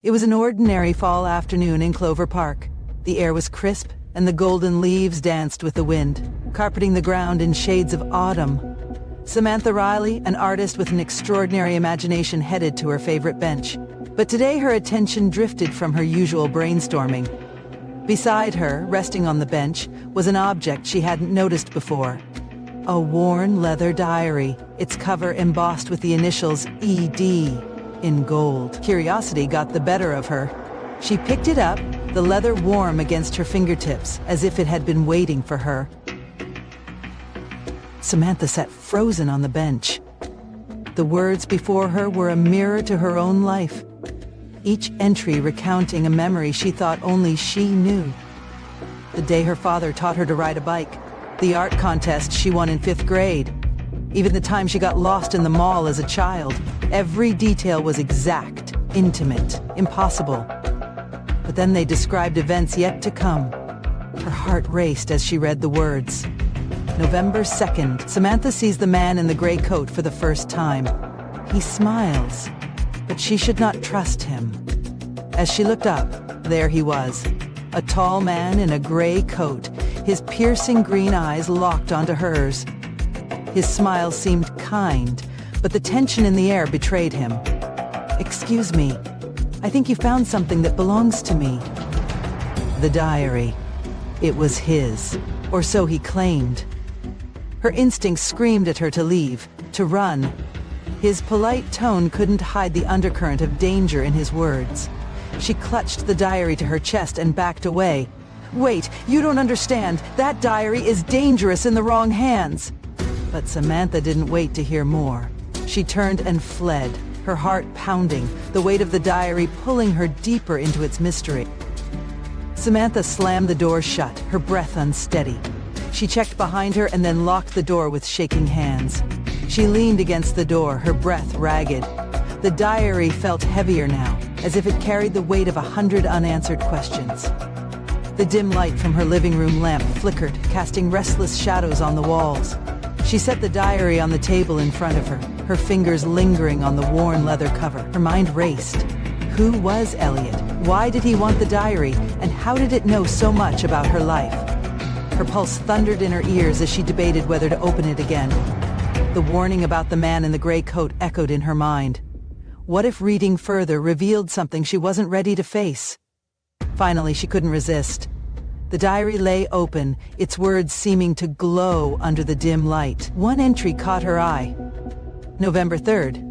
It was an ordinary fall afternoon in Clover Park. The air was crisp, and the golden leaves danced with the wind, carpeting the ground in shades of autumn. Samantha Riley, an artist with an extraordinary imagination, headed to her favorite bench. But today her attention drifted from her usual brainstorming. Beside her, resting on the bench, was an object she hadn't noticed before. A worn leather diary, its cover embossed with the initials ED in gold. Curiosity got the better of her. She picked it up, the leather warm against her fingertips, as if it had been waiting for her. Samantha sat frozen on the bench. The words before her were a mirror to her own life, each entry recounting a memory she thought only she knew. The day her father taught her to ride a bike, the art contest she won in 5th grade, even the time she got lost in the mall as a child. Every detail was exact, intimate, impossible. But then they described events yet to come. Her heart raced as she read the words. November 2nd, Samantha sees the man in the gray coat for the first time. He smiles, but she should not trust him. As she looked up, there he was, a tall man in a gray coat, his piercing green eyes locked onto hers. His smile seemed kind, but the tension in the air betrayed him. "Excuse me, I think you found something that belongs to me." The diary. It was his, or so he claimed. Her instincts screamed at her to leave, to run. His polite tone couldn't hide the undercurrent of danger in his words. She clutched the diary to her chest and backed away. "Wait, you don't understand. That diary is dangerous in the wrong hands." But Samantha didn't wait to hear more. She turned and fled, her heart pounding, the weight of the diary pulling her deeper into its mystery. Samantha slammed the door shut, her breath unsteady. She checked behind her and then locked the door with shaking hands. She leaned against the door, her breath ragged. The diary felt heavier now, as if it carried the weight of 100 unanswered questions. The dim light from her living room lamp flickered, casting restless shadows on the walls. She set the diary on the table in front of her, her fingers lingering on the worn leather cover. Her mind raced. Who was Elliot? Why did he want the diary? And how did it know so much about her life? Her pulse thundered in her ears as she debated whether to open it again. The warning about the man in the gray coat echoed in her mind. What if reading further revealed something she wasn't ready to face? Finally, she couldn't resist. The diary lay open, its words seeming to glow under the dim light. One entry caught her eye. November 3rd.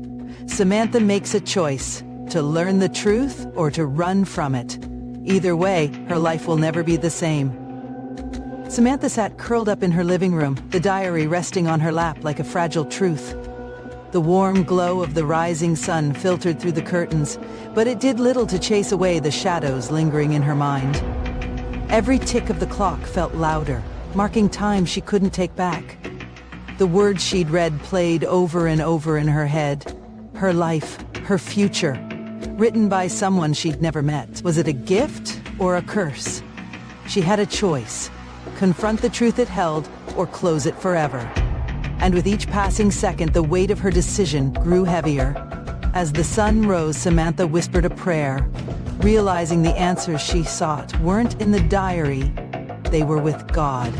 Samantha makes a choice, to learn the truth or to run from it. Either way, her life will never be the same. Samantha sat curled up in her living room, the diary resting on her lap like a fragile truth. The warm glow of the rising sun filtered through the curtains, but it did little to chase away the shadows lingering in her mind. Every tick of the clock felt louder, marking time she couldn't take back. The words she'd read played over and over in her head. Her life, her future, written by someone she'd never met. Was it a gift or a curse? She had a choice: confront the truth it held or close it forever. And with each passing second, the weight of her decision grew heavier. As the sun rose, Samantha whispered a prayer, realizing the answers she sought weren't in the diary, they were with God.